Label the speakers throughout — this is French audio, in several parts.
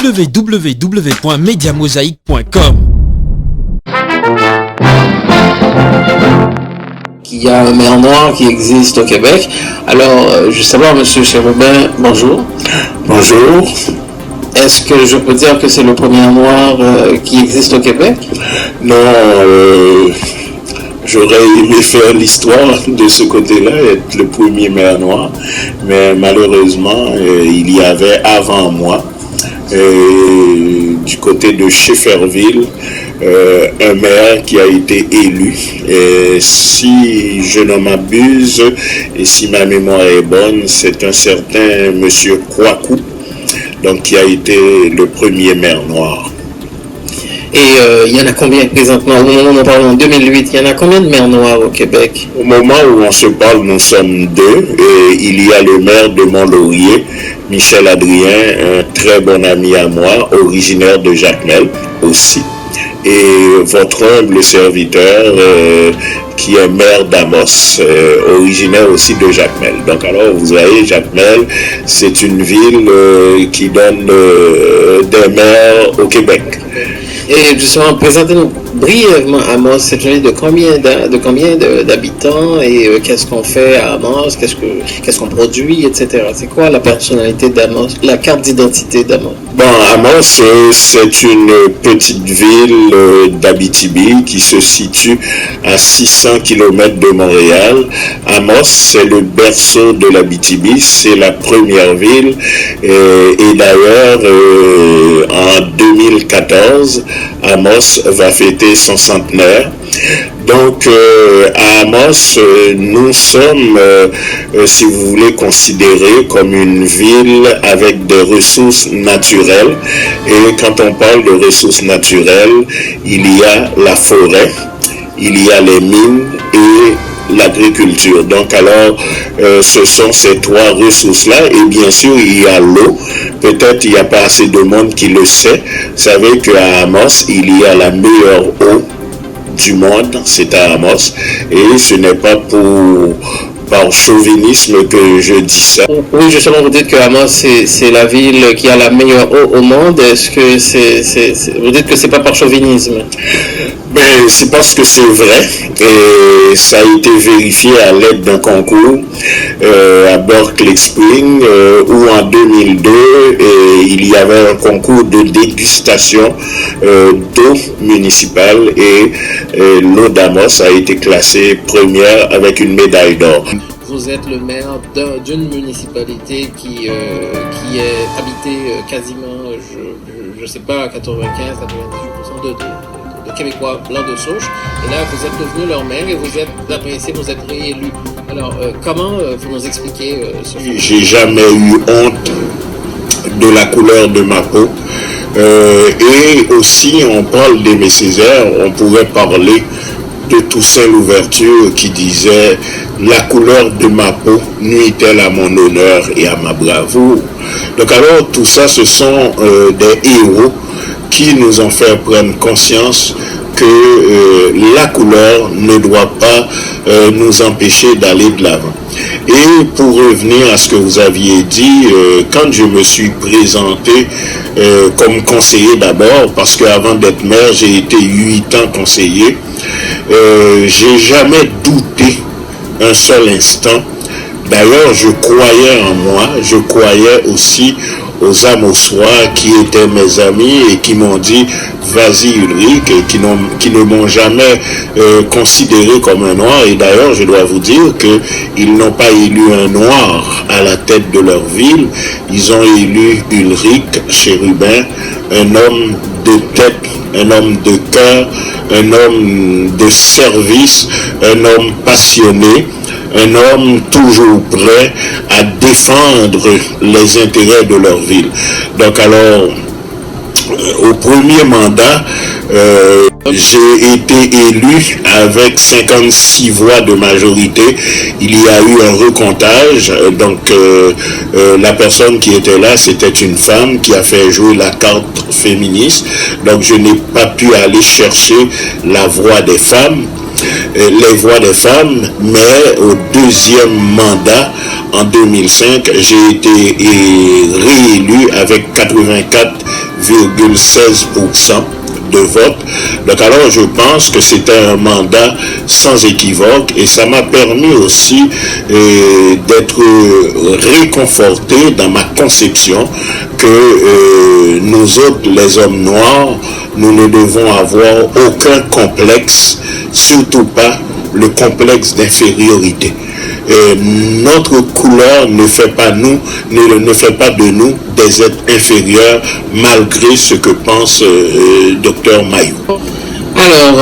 Speaker 1: www.mediamosaïque.com.
Speaker 2: Il y a un maire noir qui existe au Québec. Alors, je veux savoir, Monsieur Chérubin, bonjour.
Speaker 3: Bonjour.
Speaker 2: Est-ce que je peux dire que c'est le premier noir qui existe au Québec?
Speaker 3: Non, j'aurais aimé faire l'histoire de ce côté-là, être le premier maire noir, mais malheureusement, il y avait avant moi, du côté de Shefferville, un maire qui a été élu. Et si je ne m'abuse, et si ma mémoire est bonne, c'est un certain monsieur Kouakou, donc qui a été le premier maire noir.
Speaker 2: Et il y en a combien présentement? Au moment où on parle en 2008, il y en a combien de maires noirs au Québec?
Speaker 3: Au moment où on se parle, nous sommes deux. Et il y a le maire de Mont-Laurier, Michel Adrien, un très bon ami à moi, originaire de Jacmel aussi. Et votre humble serviteur qui est maire d'Amos, originaire aussi de Jacmel. Donc alors vous voyez, Jacmel, c'est une ville qui donne des maires au Québec.
Speaker 2: Et justement, présentez-nous brièvement Amos. C'est une ville de combien d'habitants et qu'est-ce qu'on fait à Amos, qu'est-ce qu'on produit, etc. C'est quoi la personnalité d'Amos, la carte d'identité d'Amos?
Speaker 3: Bon, Amos, c'est une petite ville d'Abitibi qui se situe à 600 km de Montréal. Amos, c'est le berceau de l'Abitibi, c'est la première ville. Et d'ailleurs, en 2014, Amos va fêter son centenaire. Donc, à Amos, nous sommes, si vous voulez, considérés comme une ville avec des ressources naturelles. Et quand on parle de ressources naturelles, il y a la forêt, il y a les mines et l'agriculture. Donc alors, ce sont ces trois ressources-là. Et bien sûr, il y a l'eau. Peut-être il n'y a pas assez de monde qui le sait. Vous savez qu'à Amos, il y a la meilleure eau du monde, c'est à Amos. Et ce n'est pas par chauvinisme que je dis ça.
Speaker 2: Oui, justement, vous dites que Amos, c'est la ville qui a la meilleure eau au monde. Est-ce que vous dites que c'est pas par chauvinisme?
Speaker 3: Ben, c'est parce que c'est vrai, et ça a été vérifié à l'aide d'un concours à Berkeley Spring, où en 2002, il y avait un concours de dégustation d'eau municipale, et l'eau d'Amos a été classée première avec une médaille d'or.
Speaker 2: Vous êtes le maire d'une municipalité qui est habitée quasiment, je sais pas, 95-98% de Québécois blancs de souche. Et là, vous êtes devenu leur maire et vous êtes apprécié, vous êtes réélu. Alors, comment vous nous expliquez ce fait?
Speaker 3: J'ai jamais eu honte de la couleur de ma peau. Et aussi, on parle d'Aimé Césaire, on pourrait parler de Toussaint Louverture qui disait « La couleur de ma peau nuit-elle à mon honneur et à ma bravoure ». Donc alors, tout ça, ce sont des héros qui nous ont fait prendre conscience que la couleur ne doit pas nous empêcher d'aller de l'avant. Et pour revenir à ce que vous aviez dit, quand je me suis présenté comme conseiller d'abord, parce qu'avant d'être maire, j'ai été 8 ans conseiller, j'ai jamais douté un seul instant. D'ailleurs, je croyais en moi, je croyais aussi aux Amossois qui étaient mes amis et qui m'ont dit « Vas-y Ulrich », et qui ne m'ont jamais considéré comme un noir. Et d'ailleurs, je dois vous dire qu'ils n'ont pas élu un noir à la tête de leur ville. Ils ont élu Ulrich Chérubin, un homme de tête, un homme de cœur, un homme de service, un homme passionné, un homme toujours prêt à défendre les intérêts de leur ville. Donc alors, au premier mandat, j'ai été élu avec 56 voix de majorité. Il y a eu un recomptage, donc la personne qui était là, c'était une femme qui a fait jouer la carte féministe. Donc je n'ai pas pu aller chercher la voix des femmes. Les voix des femmes, mais au deuxième mandat, en 2005, j'ai été réélu avec 84,5 0,16% de vote. Donc alors je pense que c'était un mandat sans équivoque et ça m'a permis aussi d'être réconforté dans ma conception que nous autres, les hommes noirs, nous ne devons avoir aucun complexe, surtout pas le complexe d'infériorité. Notre couleur ne fait pas de nous des êtres inférieurs malgré ce que pense Dr Mayou.
Speaker 2: Alors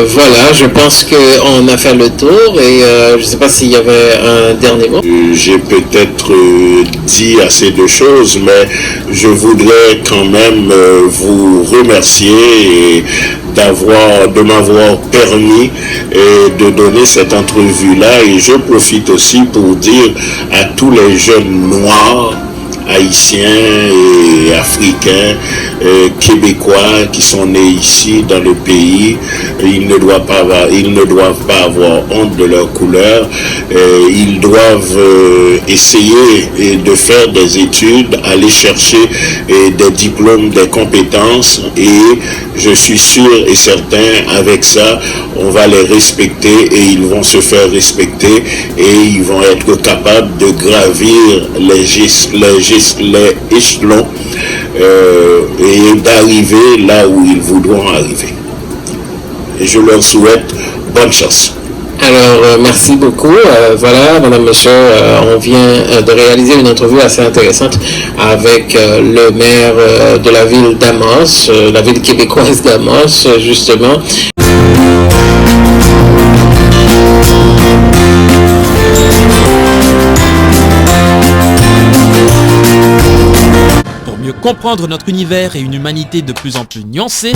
Speaker 2: voilà, je pense qu'on a fait le tour et je ne sais pas s'il y avait un dernier mot.
Speaker 3: J'ai peut-être dit assez de choses, mais je voudrais quand même vous remercier et de m'avoir permis de donner cette entrevue-là. Et je profite aussi pour dire à tous les jeunes noirs, haïtiens et africains, québécois qui sont nés ici dans le pays, ils ne doivent pas avoir honte de leur couleur. Ils doivent essayer de faire des études, aller chercher des diplômes, des compétences, et je suis sûr et certain, avec ça, on va les respecter et ils vont se faire respecter et ils vont être capables de gravir les échelons et d'arriver là où ils voudront arriver. Et je leur souhaite bonne chance.
Speaker 2: Alors, merci beaucoup. Voilà, madame, monsieur, on vient de réaliser une entrevue assez intéressante avec le maire de la ville d'Amos, la ville québécoise d'Amos, justement.
Speaker 1: Pour mieux comprendre notre univers et une humanité de plus en plus nuancée,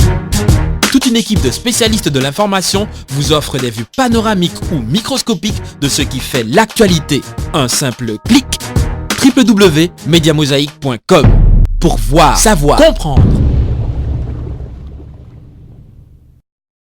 Speaker 1: toute une équipe de spécialistes de l'information vous offre des vues panoramiques ou microscopiques de ce qui fait l'actualité. Un simple clic, www.mediamosaïque.com, pour voir, savoir, comprendre.